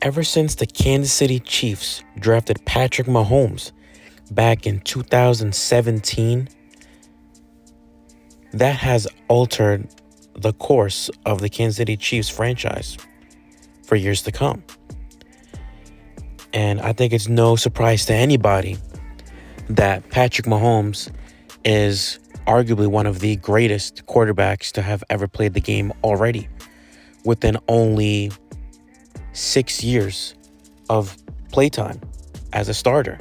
Ever since the Kansas City Chiefs drafted Patrick Mahomes back in 2017, that has altered the course of the Kansas City Chiefs franchise for years to come. And I think it's no surprise to anybody that Patrick Mahomes is arguably one of the greatest quarterbacks to have ever played the game already, within only 6 years of playtime as a starter.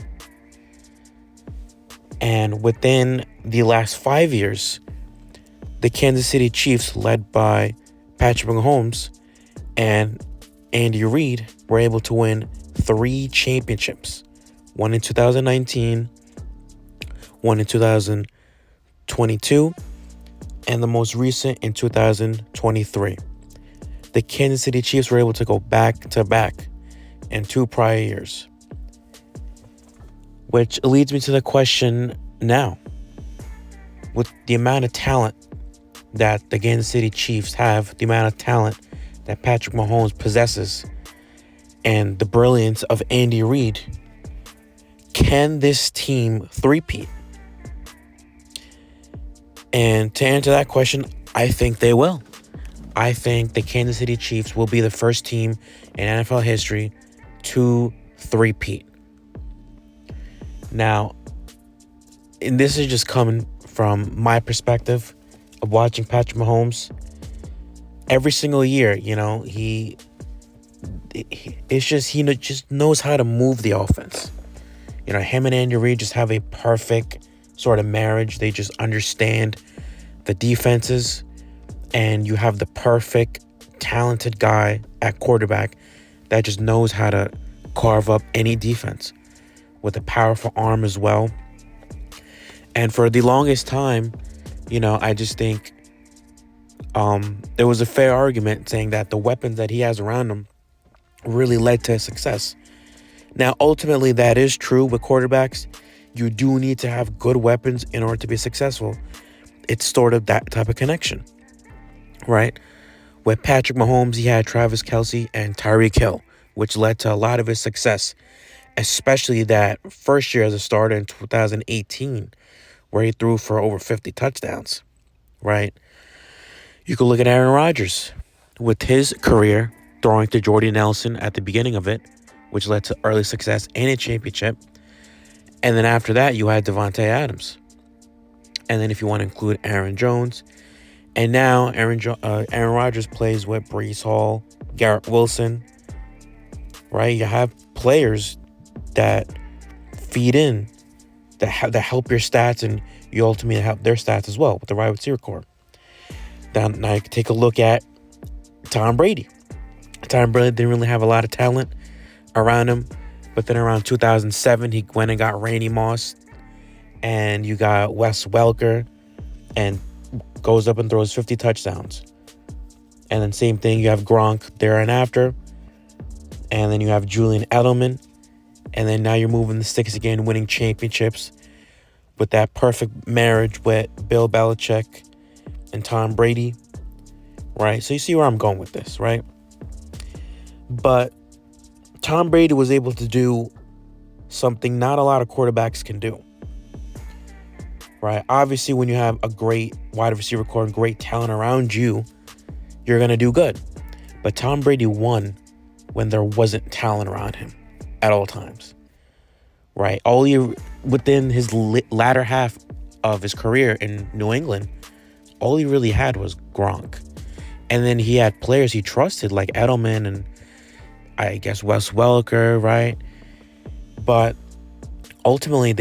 And within the last 5 years, the Kansas City Chiefs, led by Patrick Mahomes and Andy Reid, were able to win 3 championships. One in 2019, one in 2022, and the most recent in 2023. The Kansas City Chiefs were able to go back to back in 2 prior years. Which leads me to the question now. With the amount of talent that the Kansas City Chiefs have, the amount of talent that Patrick Mahomes possesses, and the brilliance of Andy Reid, can this team three-peat? And to answer that question, I think they will. I think the Kansas City Chiefs will be the first team in NFL history to three-peat. Now, and this is just coming from my perspective of watching Patrick Mahomes. Every single year, he just knows how to move the offense. Him and Andy Reid just have a perfect sort of marriage. They just understand the defenses, and you have the perfect, talented guy at quarterback that just knows how to carve up any defense with a powerful arm as well. And for the longest time, I just think there was a fair argument saying that the weapons that he has around him really led to success. Now, ultimately, that is true with quarterbacks. You do need to have good weapons in order to be successful. It's sort of that type of connection, right? With Patrick Mahomes, he had Travis Kelce and Tyreek Hill, which led to a lot of his success, especially that first year as a starter in 2018, where he threw for over 50 touchdowns, right? You could look at Aaron Rodgers with his career throwing to Jordy Nelson at the beginning of it, which led to early success and a championship. And then after that, you had Devontae Adams. And then if you want to include Aaron Jones. And now Aaron Rodgers plays with Breece Hall, Garrett Wilson, right? You have players that feed in, that help your stats, and you ultimately help their stats as well with the wide receiver core. Now you can take a look at Tom Brady. Tom Brady didn't really have a lot of talent around him, but then around 2007, he went and got Randy Moss, and you got Wes Welker, and goes up and throws 50 touchdowns. And then same thing, you have Gronk there and after, and then you have Julian Edelman, and then now you're moving the sticks again, winning championships with that perfect marriage with Bill Belichick and Tom Brady, right? So you see where I'm going with this, right? But Tom Brady was able to do something not a lot of quarterbacks can do, right? Obviously, when you have a great wide receiver core and great talent around you, you're going to do good. But Tom Brady won when there wasn't talent around him at all times, right? Within his latter half of his career in New England, all he really had was Gronk. And then he had players he trusted like Edelman and I guess Wes Welker, right? But ultimately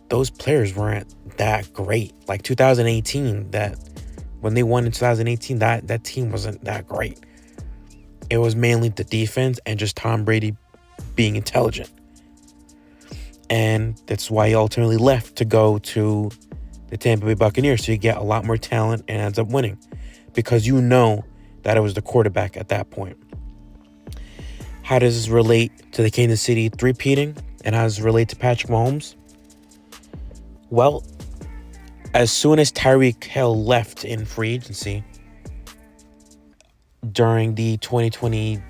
those players weren't that great. Like 2018, when they won in 2018, that team wasn't that great. It was mainly the defense and just Tom Brady being intelligent. And that's why he ultimately left to go to the Tampa Bay Buccaneers. So you get a lot more talent and ends up winning because that it was the quarterback at that point. How does this relate to the Kansas City three-peating? And how does it relate to Patrick Mahomes? Well, as soon as Tyreek Hill left in free agency during the 2020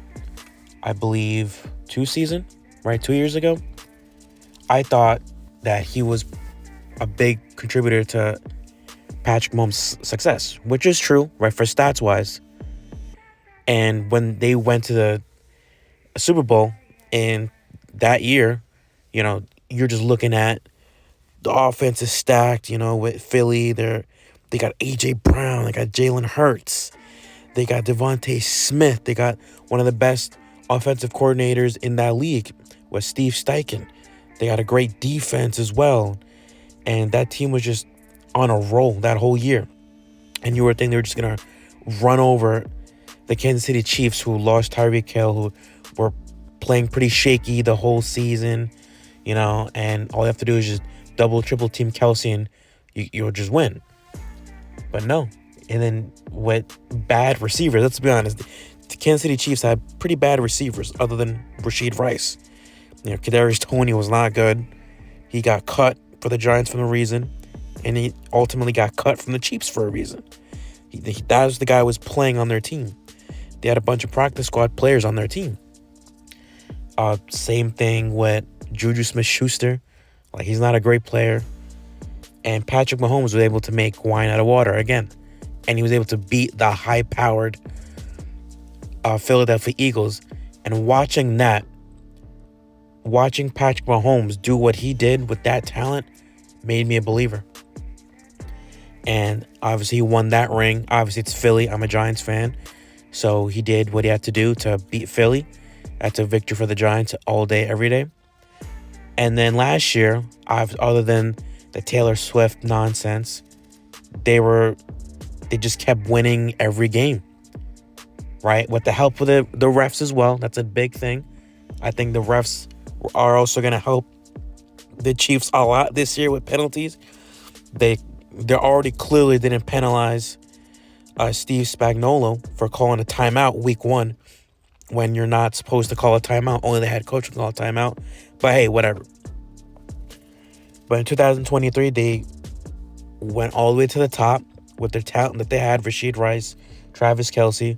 I believe, 2 years ago. I thought that he was a big contributor to Patrick Mahomes' success, which is true, right, for stats wise. And when they went to the Super Bowl in that year, you're just looking at the offense is stacked, with Philly. They got A.J. Brown, they got Jalen Hurts, they got Devontae Smith, they got one of the best offensive coordinators in that league with Steve Steichen. They got a great defense as well. And that team was just on a roll that whole year. And you were thinking they were just going to run over the Kansas City Chiefs, who lost Tyreek Hill, who were playing pretty shaky the whole season, and all you have to do is just double, triple team Kelsey and you'll just win. But no. And then with bad receivers, let's be honest, the Kansas City Chiefs had pretty bad receivers other than Rashid Rice. Kadarius Toney was not good. He got cut for the Giants for a reason, and he ultimately got cut from the Chiefs for a reason. That was the guy who was playing on their team. They had a bunch of practice squad players on their team. Same thing with Juju Smith-Schuster. He's not a great player. And Patrick Mahomes was able to make wine out of water again. And he was able to beat the high-powered Philadelphia Eagles. And watching Patrick Mahomes do what he did with that talent made me a believer. And obviously he won that ring. Obviously it's Philly. I'm a Giants fan. So he did what he had to do to beat Philly. That's a victory for the Giants all day, every day. And then last year, other than the Taylor Swift nonsense, they just kept winning every game. Right? With the help of the refs as well. That's a big thing. I think the refs are also going to help the Chiefs a lot this year with penalties. They already clearly didn't penalize Steve Spagnuolo for calling a timeout week 1 when you're not supposed to call a timeout. Only the head coach can call a timeout. But hey, whatever. But in 2023, they went all the way to the top with their talent that they had, Rashid Rice, Travis Kelce,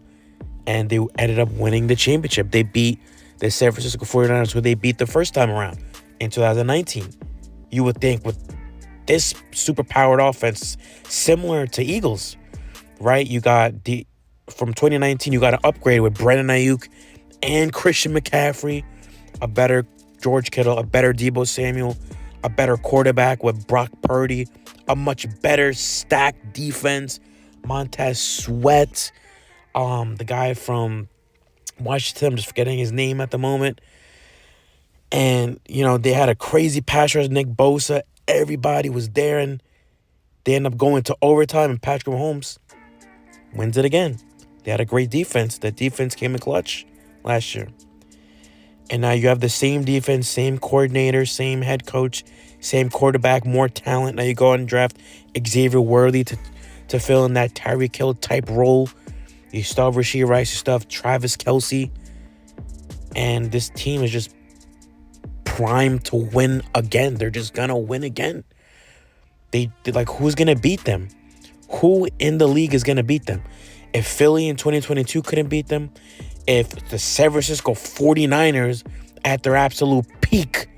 and they ended up winning the championship. They beat the San Francisco 49ers, who they beat the first time around in 2019. You would think with this super-powered offense, similar to Eagles, right? You got from 2019, you got an upgrade with Brandon Ayuk and Christian McCaffrey, a better George Kittle, a better Deebo Samuel, a better quarterback with Brock Purdy, a much better stacked defense, Montez Sweat, the guy from Washington, I'm just forgetting his name at the moment. And, they had a crazy pass rush, Nick Bosa. Everybody was there, and they end up going to overtime, and Patrick Mahomes wins it again. They had a great defense. That defense came in clutch last year. And now you have the same defense, same coordinator, same head coach, same quarterback, more talent. Now you go and draft Xavier Worthy to fill in that Tyreek Hill type role. You still have Rashid Rice, you still have Travis Kelce. And this team is just primed to win again. They're just going to win again. Who's going to beat them? Who in the league is going to beat them? If Philly in 2022 couldn't beat them, if the San Francisco 49ers at their absolute peak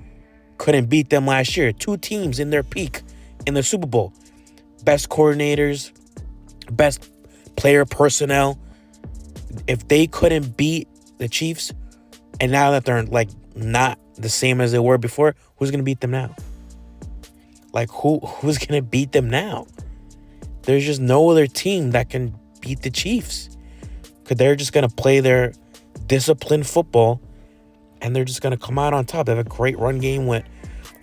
couldn't beat them last year, 2 teams in their peak in the Super Bowl, best coordinators, best player personnel, if they couldn't beat the Chiefs, and now that they're not the same as they were before, who's going to beat them now? Who's going to beat them now? There's just no other team that can beat the Chiefs. Because they're just going to play their disciplined football, and they're just going to come out on top. They have a great run game with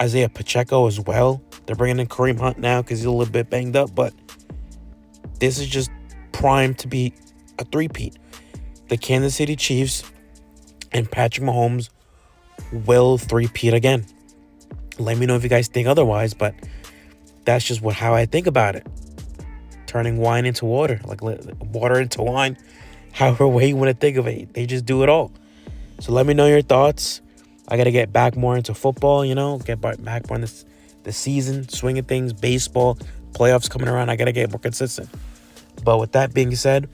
Isaiah Pacheco as well. They're bringing in Kareem Hunt now because he's a little bit banged up, but this is just primed to be a three-peat. The Kansas City Chiefs and Patrick Mahomes will three-peat again. Let me know if you guys think otherwise, but that's just how I think about it. Turning wine into water, water into wine, however way you want to think of it. They just do it all. So let me know your thoughts. I got to get back more into football, get back more in the season, swinging things, baseball, playoffs coming around. I got to get more consistent. But with that being said,